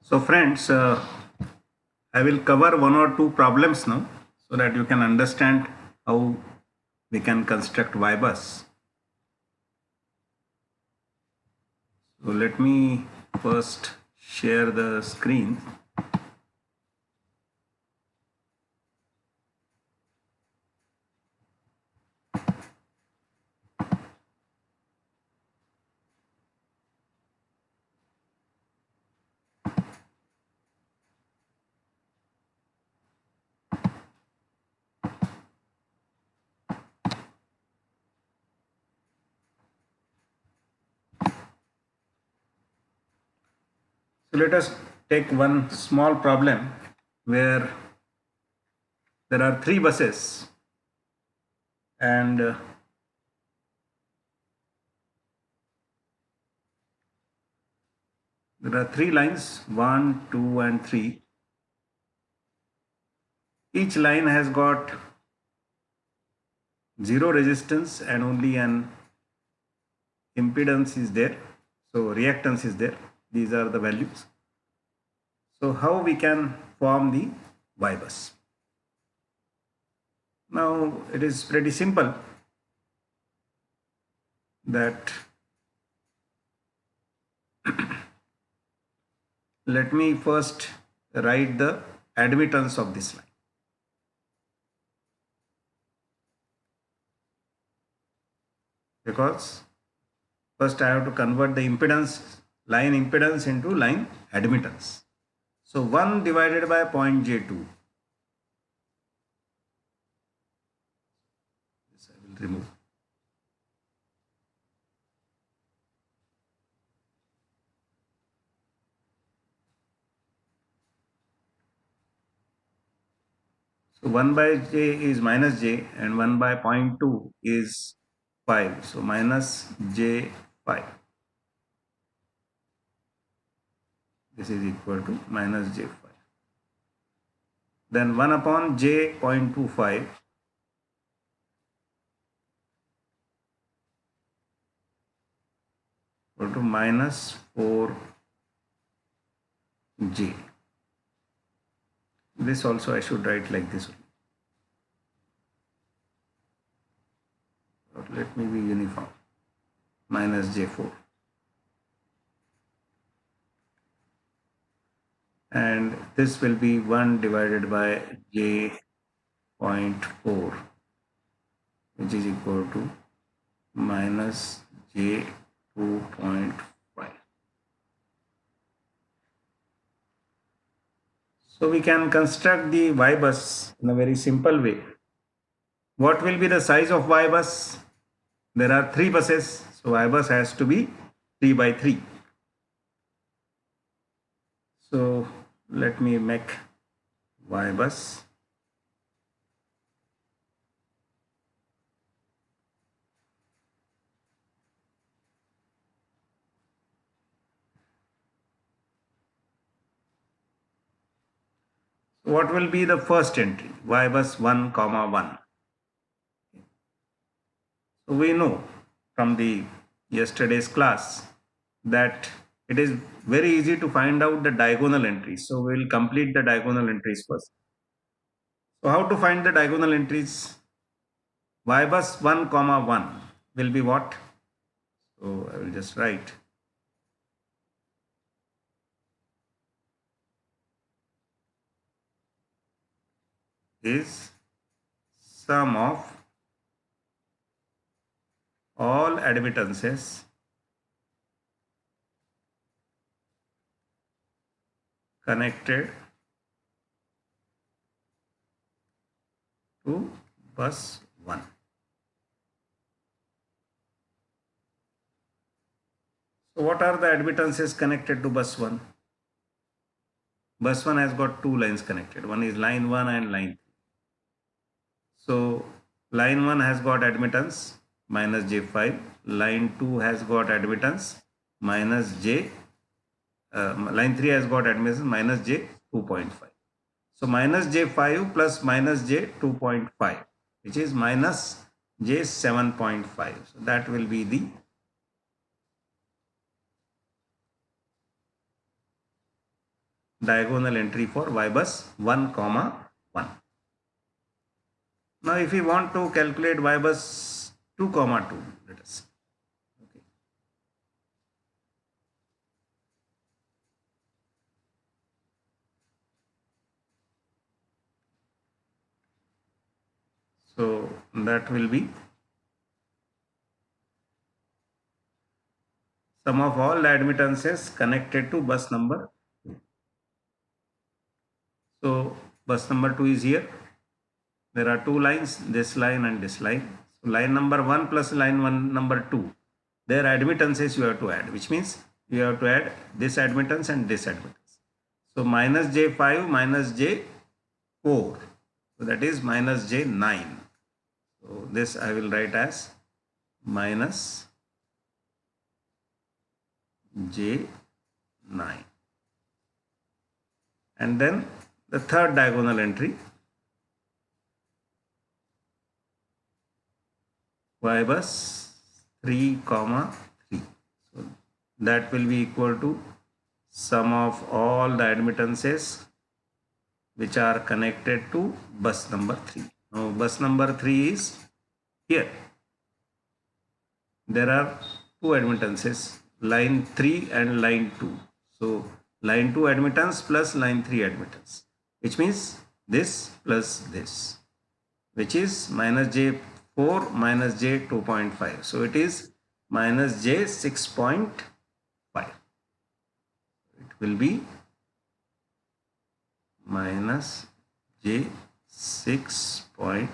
So friends, I will cover one or two problems now so that you can understand how we can construct Y-bus. So let me first share the screen. So let us take one small problem where there are three buses and there are three lines 1, 2 and 3. Each line has got zero resistance and only an impedance is there. So reactance is there. These are the values. So how we can form the Y bus? Now it is pretty simple that let me first write the admittance of this line. Because first I have to convert the impedance, line impedance into line admittance. So 1 divided by point J2. This I will remove. So 1 by J is minus J and 1 by 0.2 is 5. So minus J5. This is equal to minus J5. Then 1 upon J 0.25 equal to minus 4J. This also I should write like this. Or let me be uniform. Minus J4. And this will be 1 divided by J.4, which is equal to minus J2.5. So we can construct the Y bus in a very simple way. What will be the size of Y bus? There are three buses, so Y bus has to be 3 by 3. So let me make Y bus. What will be the first entry? Y bus 1, comma 1. So we know from the yesterday's class that it is very easy to find out the diagonal entries. So we will complete the diagonal entries first. So how to find the diagonal entries? Y bus 1, comma 1 will be what? So I will just write is sum of all admittances connected to bus 1. So what are the admittances connected to bus 1? Bus 1 has got two lines connected. One is line 1 and line 3. So line 1 has got admittance minus J5. Line 2 has got admittance minus J. Line 3 has got admittance minus J2.5. So minus J5 plus minus J2.5, which is minus J7.5. So that will be the diagonal entry for y bus 1 comma 1. Now if we want to calculate y bus 2 comma 2, let us see. Okay. So that will be sum of all the admittances connected to bus number 2. So bus number 2 is here. There are two lines, this line and this line. So line number 1 plus line 1 number 2, their admittances you have to add, which means you have to add this admittance and this admittance. So minus J5 minus J4. So that is minus J9. So this I will write as minus J9. And then the third diagonal entry, y bus 3 comma 3. So that will be equal to sum of all the admittances which are connected to bus number 3. Now bus number 3 is here. There are two admittances, line 3 and line 2. So line 2 admittance plus line 3 admittance, which means this plus this, which is minus J4 minus J2.5. So it is minus J6.5. It will be minus J6.5.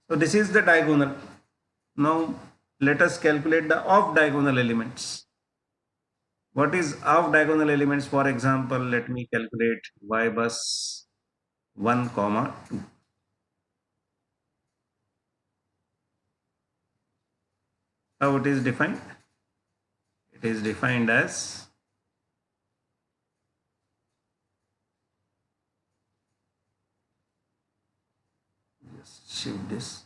So this is the diagonal. Now let us calculate the off diagonal elements. What is off diagonal elements? For example, let me calculate y bus 1 comma 2. How it is defined? It is defined as just shift this.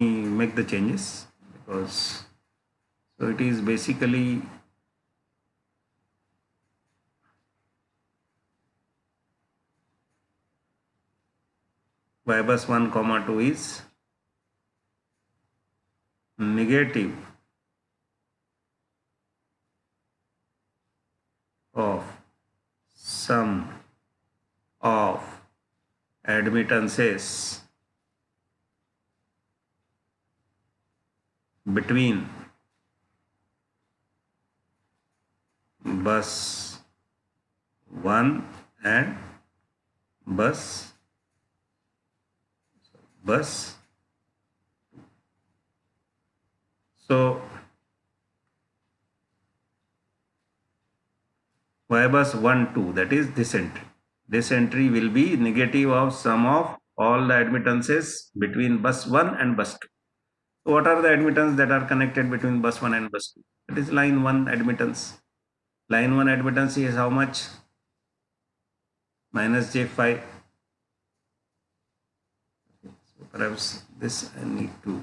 Make the changes, because so it is basically y bus 1 comma 2 is negative of sum of admittances between bus 1 and bus 2. So y bus 1 2, that is this entry. This entry will be negative of sum of all the admittances between bus 1 and bus 2. So what are the admittance that are connected between bus 1 and bus 2? It is line 1 admittance. Line 1 admittance is how much? Minus J5. So perhaps this I need to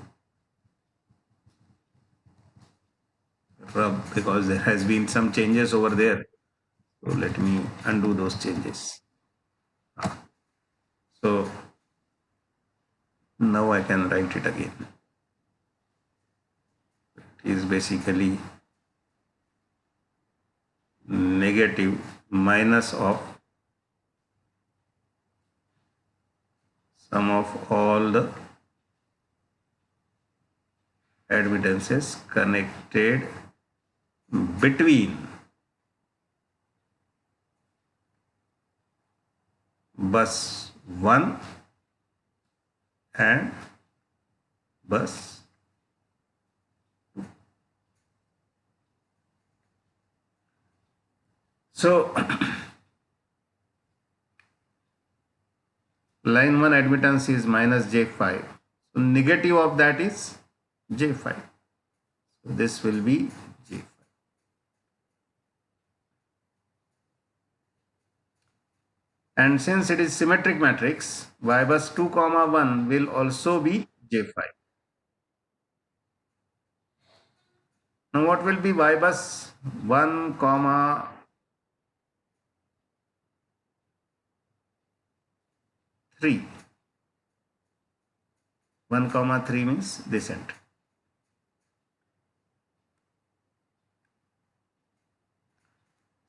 rub, because there has been some changes over there. So let me undo those changes. So now I can write it again. It is basically negative minus of sum of all the admittances connected between bus 1 and bus 2. So line 1 admittance is minus J5. So negative of that is J5. So this will be J5. And since it is symmetric matrix, y bus 2 comma 1 will also be J5. Now what will be y bus 1 comma 3? 1 comma 3 means this entry.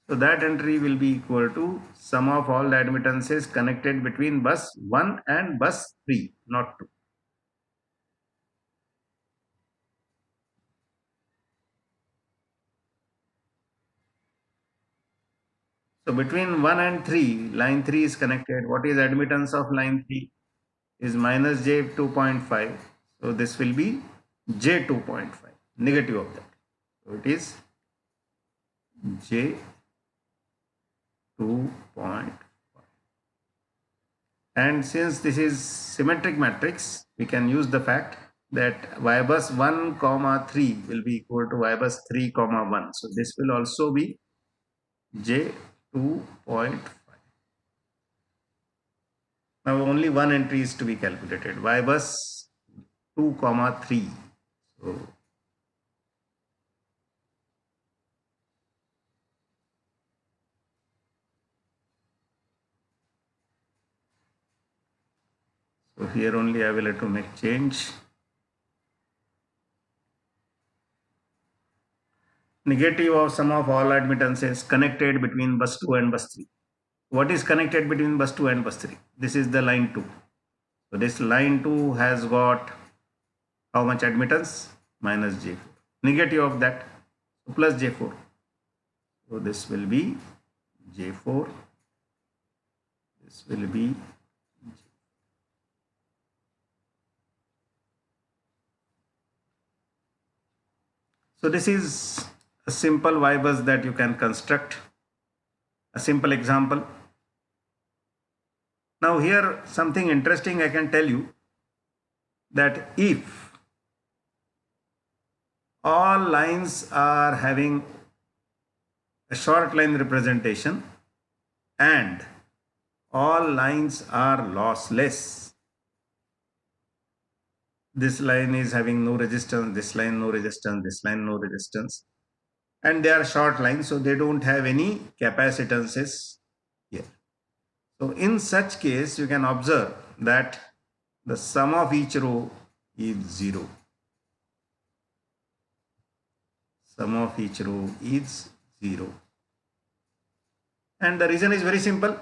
So that entry will be equal to sum of all the admittances connected between bus 1 and bus 3, not 2. So between 1 and 3, line 3 is connected. What is admittance of line 3? Is minus J 2.5. So this will be J 2.5, negative of that. So it is J 2.5. And since this is symmetric matrix, we can use the fact that y bus 1 comma 3 will be equal to y bus 3 comma 1. So this will also be J 2.5. Now only one entry is to be calculated, y bus 2 comma 3. So here only I will have to make change. Negative of sum of all admittances connected between bus 2 and bus 3. What is connected between bus 2 and bus 3? This is the line 2. So this line 2 has got how much admittance? Minus J4. Negative of that, so plus J4. So this will be J4. This will be So this is a simple Y bus that you can construct. A simple example. Now here something interesting I can tell you, that if all lines are having a short line representation and all lines are lossless, this line is having no resistance, this line no resistance, this line no resistance, and they are short lines, so they don't have any capacitances here. So in such case, you can observe that the sum of each row is 0. Sum of each row is 0. And the reason is very simple.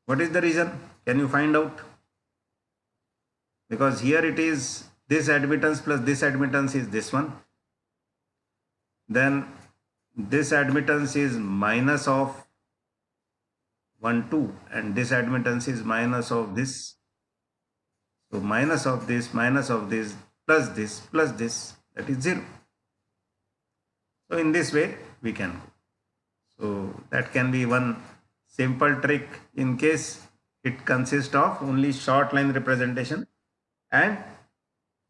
What is the reason? Can you find out? Because here it is this admittance plus this admittance is this one. Then this admittance is minus of 1, 2, and this admittance is minus of this. So minus of this, plus this, that is 0. So in this way we can go. So that can be one simple trick in case it consists of only short line representation and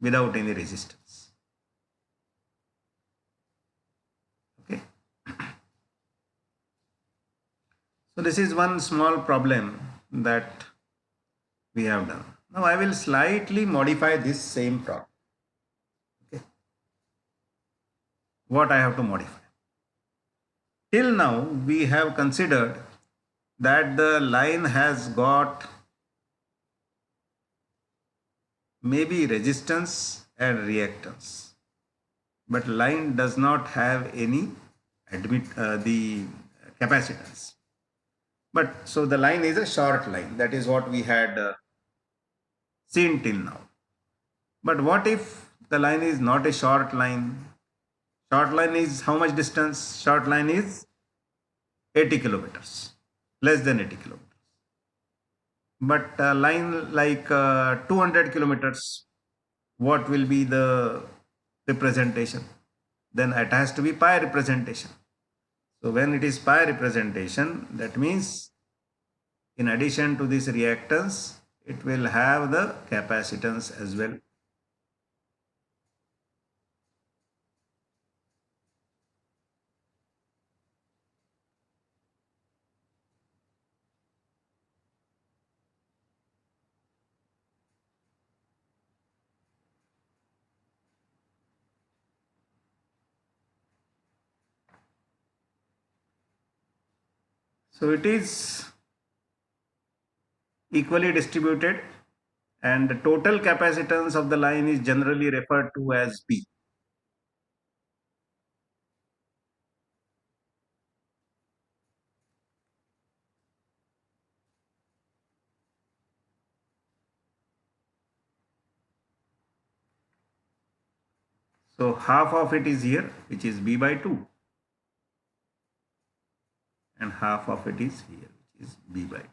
without any resistance. Okay. So this is one small problem that we have done. Now I will slightly modify this same problem. Okay. What I have to modify? Till now we have considered that the line has got maybe resistance and reactance, but line does not have any the capacitance. But so the line is a short line. That is what we had seen till now. But what if the line is not a short line? Short line is how much distance? Short line is 80 kilometers, less than 80 kilometers. But a line like 200 kilometers, what will be the representation? Then it has to be pi representation. So when it is pi representation, that means in addition to this reactance, it will have the capacitance as well. So it is equally distributed, and the total capacitance of the line is generally referred to as P. So half of it is here, which is B by 2, and half of it is here, which is B by 2.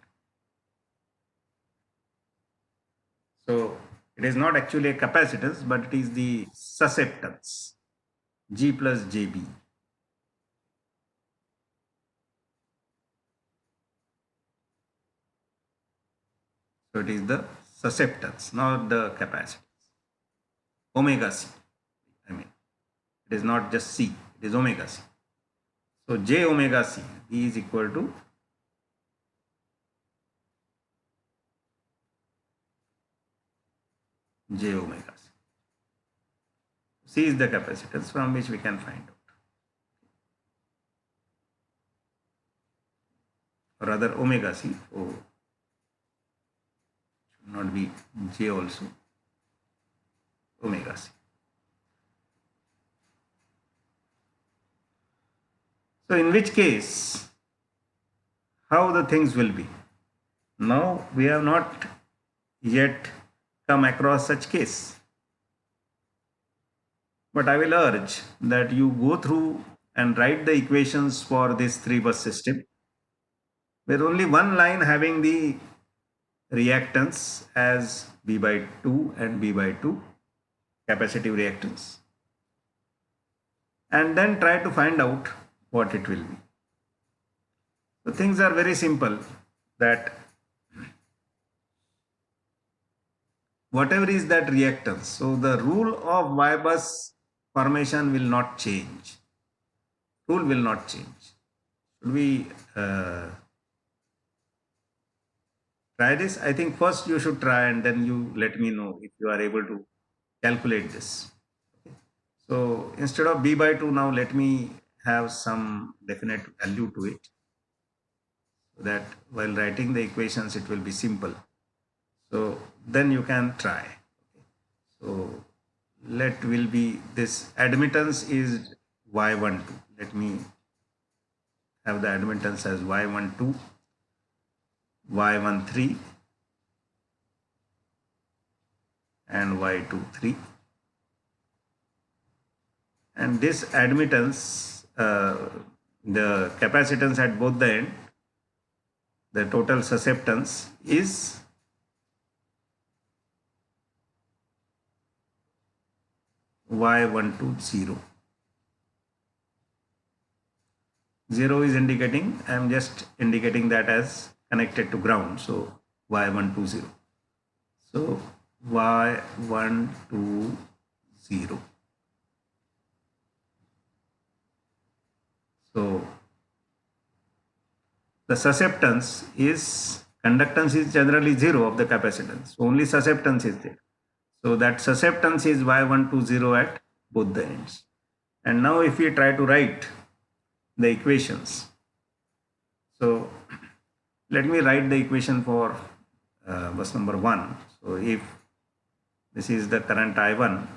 So it is not actually a capacitance, but it is the susceptance, G plus JB. So it is the susceptance, not the capacitance. Omega C. I mean, it is not just C, it is omega C. So J omega C is equal to J omega C. C is the capacitance from which we can find out. Or rather omega C, oh, should not be J also, omega C. So in which case, how the things will be? Now we have not yet come across such case. But I will urge that you go through and write the equations for this 3-bus system, where only one line having the reactance as B by 2 and B by 2, capacitive reactance, and then try to find out what it will be. So things are very simple, that whatever is that reactance, so the rule of Y-bus formation will not change. Rule will not change. Should we try this? I think first you should try and then you let me know if you are able to calculate this. Okay. So instead of B by 2, now let me have some definite value to it, so that while writing the equations it will be simple. So then you can try. Okay. So let will be this admittance is Y12. Let me have the admittance as Y12, Y13 and Y23. And this admittance, the capacitance at both the end, the total susceptance is Y120. 0 is indicating, I am just indicating that as connected to ground, so Y120. So Y120. So the susceptance is, conductance is generally 0 of the capacitance, only susceptance is there. So that susceptance is Y120 at both the ends. And now if we try to write the equations, so let me write the equation for bus number 1. So if this is the current I1,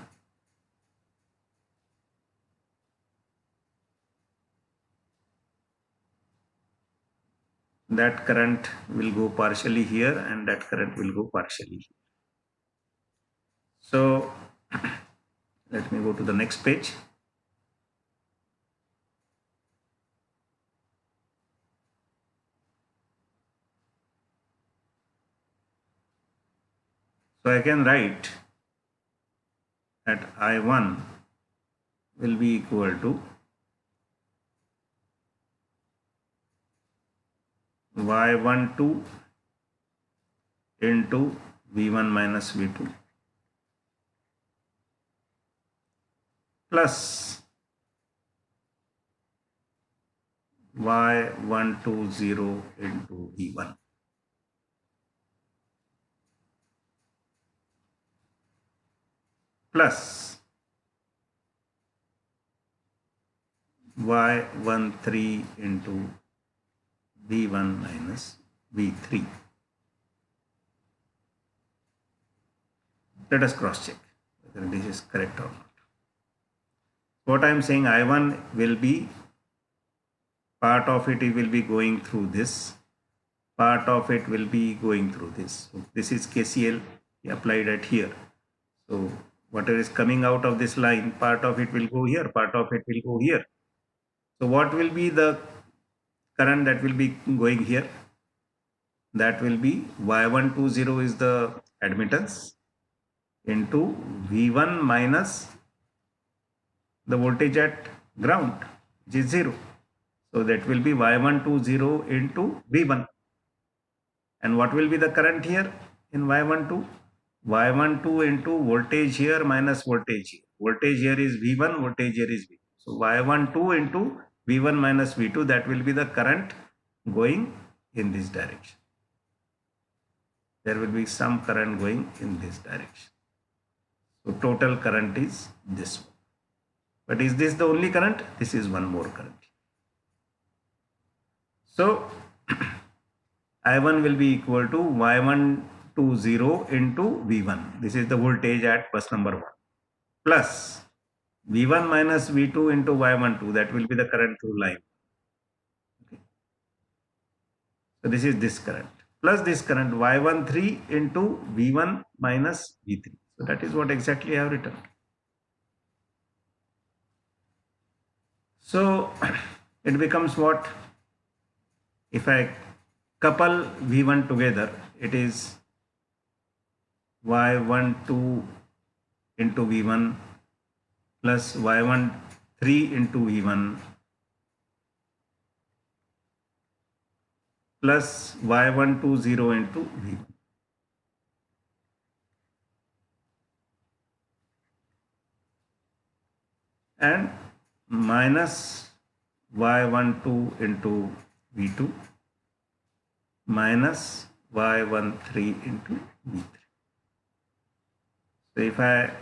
that current will go partially here and that current will go partially here. So let me go to the next page. So I can write that I1 will be equal to y12 into v1 minus v2 plus y120 into v1 plus y13 into v1 minus v3. Let us cross check whether this is correct or not. What I am saying, I1 will be, part of it will be going through this, part of it will be going through this. So this is KCL applied at here. So whatever is coming out of this line, part of it will go here, part of it will go here. So what will be the current that will be going here? That will be y120 is the admittance into V1 minus the voltage at ground, which is 0. So that will be y120 into V1. And what will be the current here in y12? y12 into voltage here minus voltage here. Voltage here is V1, voltage here is V2. So y12 into V1 minus V2, that will be the current going in this direction. There will be some current going in this direction. So total current is this one. But is this the only current? This is one more current. So I1 will be equal to y120 into V1. This is the voltage at bus number 1. Plus V1 minus V2 into y12. That will be the current through line. Okay. So this is this current. Plus this current y13 into V1 minus V3. So that is what exactly I have written. So it becomes what? If I couple V1 together, it is y12 into V1 plus y13 into V1 plus y120 into V1. And minus y12 into V2 minus y13 into V3. So if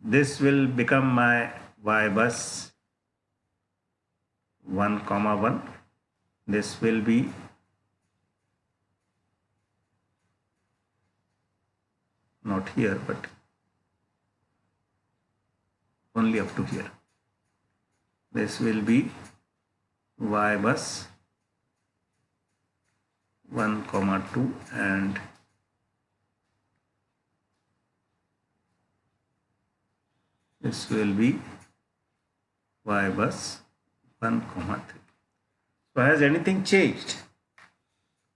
this will become my y bus 1, 1. This will be not here, but only up to here. This will be y bus 1, 2 and this will be y bus 1, 3. So has anything changed?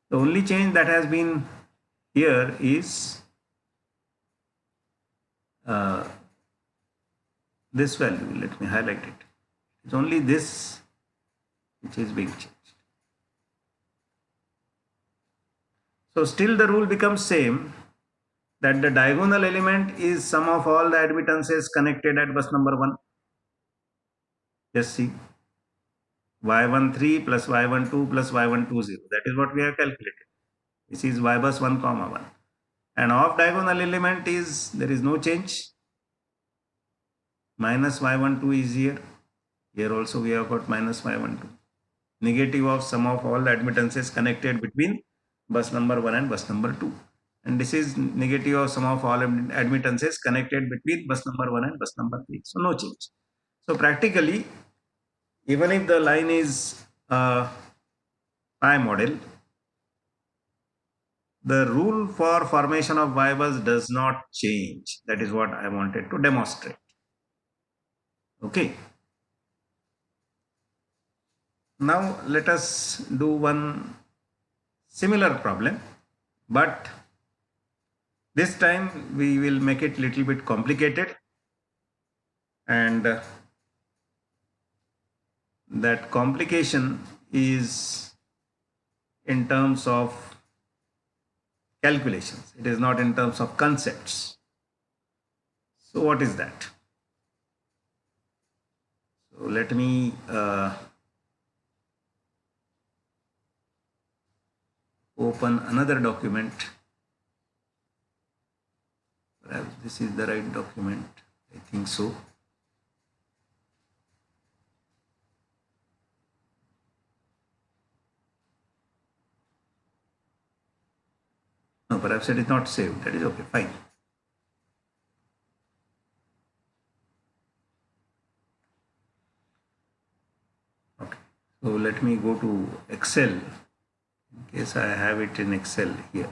The only change that has been here is this value. Let me highlight it. It's only this which is being changed. So still the rule becomes same, that the diagonal element is sum of all the admittances connected at bus number 1. Just see, y13 plus y12 plus y120. That is what we have calculated. This is y bus 1, 1. And off diagonal element is, there is no change. Minus y12 is here. Here also we have got minus y12. Negative of sum of all the admittances connected between bus number 1 and bus number 2. And this is negative of sum of all admittances connected between bus number 1 and bus number 3. So no change. So practically, even if the line is pi model, the rule for formation of Y bus does not change. That is what I wanted to demonstrate. Okay. Now let us do one similar problem, but this time we will make it little bit complicated, and that complication is in terms of calculations. It is not in terms of concepts. So what is that? So let me open another document. Perhaps this is the right document. I think so. No, perhaps it is not saved. That is okay, fine. Okay. So let me go to Excel in case I have it in Excel here.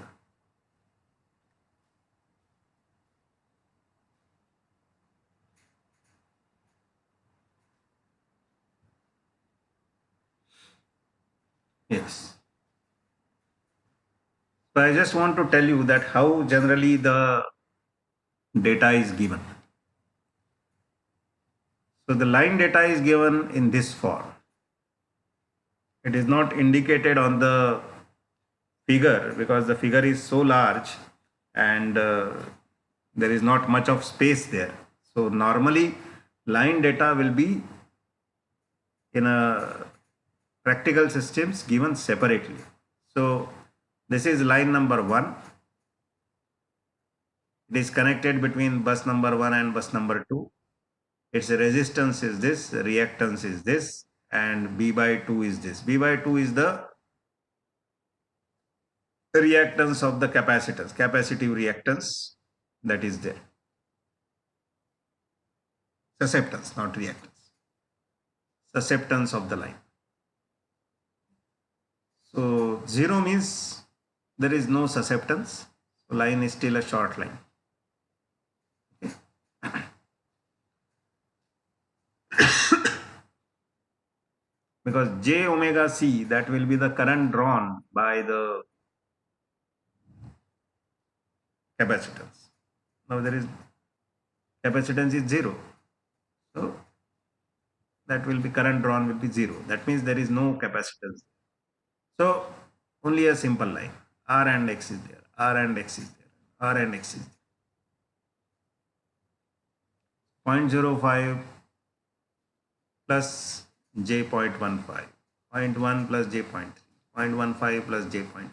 Yes. So I just want to tell you that how generally the data is given. So the line data is given in this form. It is not indicated on the figure because the figure is so large and there is not much of space there. So normally line data will be in a practical systems given separately. So this is line number 1. It is connected between bus number 1 and bus number 2. Its resistance is this, reactance is this, and B by 2 is this. B by 2 is the reactance of the capacitance, capacitive reactance that is there. Susceptance, not reactance. Susceptance of the line. So 0 means there is no susceptance. So line is still a short line. Okay. Because J omega C, that will be the current drawn by the capacitance. Now there is capacitance is 0. So that will be current drawn will be 0. That means there is no capacitance. So only a simple line. R and X is there. R and X is there. R and X is there. 0.05 plus J.15. 0.1 plus J.3. 0.15 plus J.4.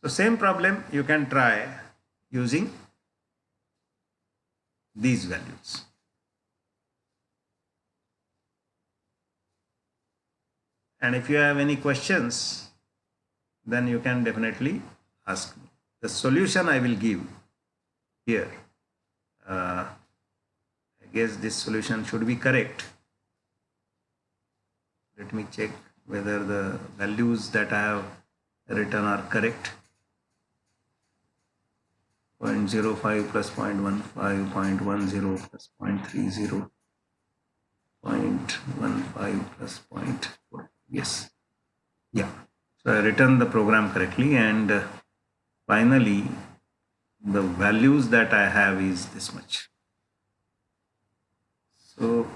So same problem you can try using these values. And if you have any questions, then you can definitely ask me. The solution I will give here. I guess this solution should be correct. Let me check whether the values that I have written are correct. 0.05 plus 0.15, 0.10 plus 0.30, 0.15 plus 0.4. Yes. Yeah. So I written the program correctly, and finally the values that I have is this much. So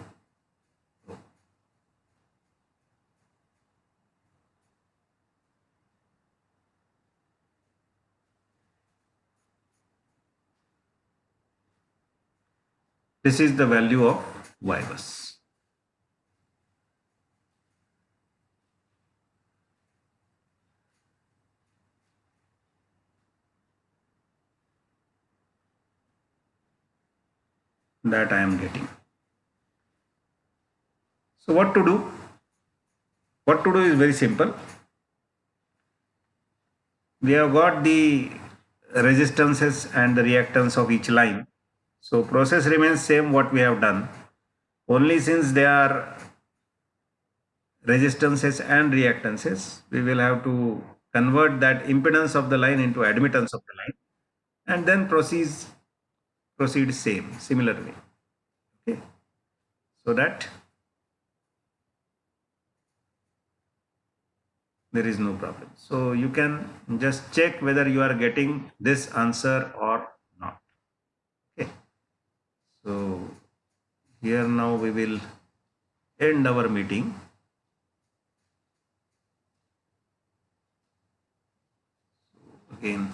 this is the value of Y bus. That I am getting. So what to do? What to do is very simple. We have got the resistances and the reactance of each line. So process remains same what we have done. Only since they are resistances and reactances, we will have to convert that impedance of the line into admittance of the line, and then proceed similarly. Okay, so that there is no problem. So you can just check whether you are getting this answer or not. Okay, so here now we will end our meeting. again.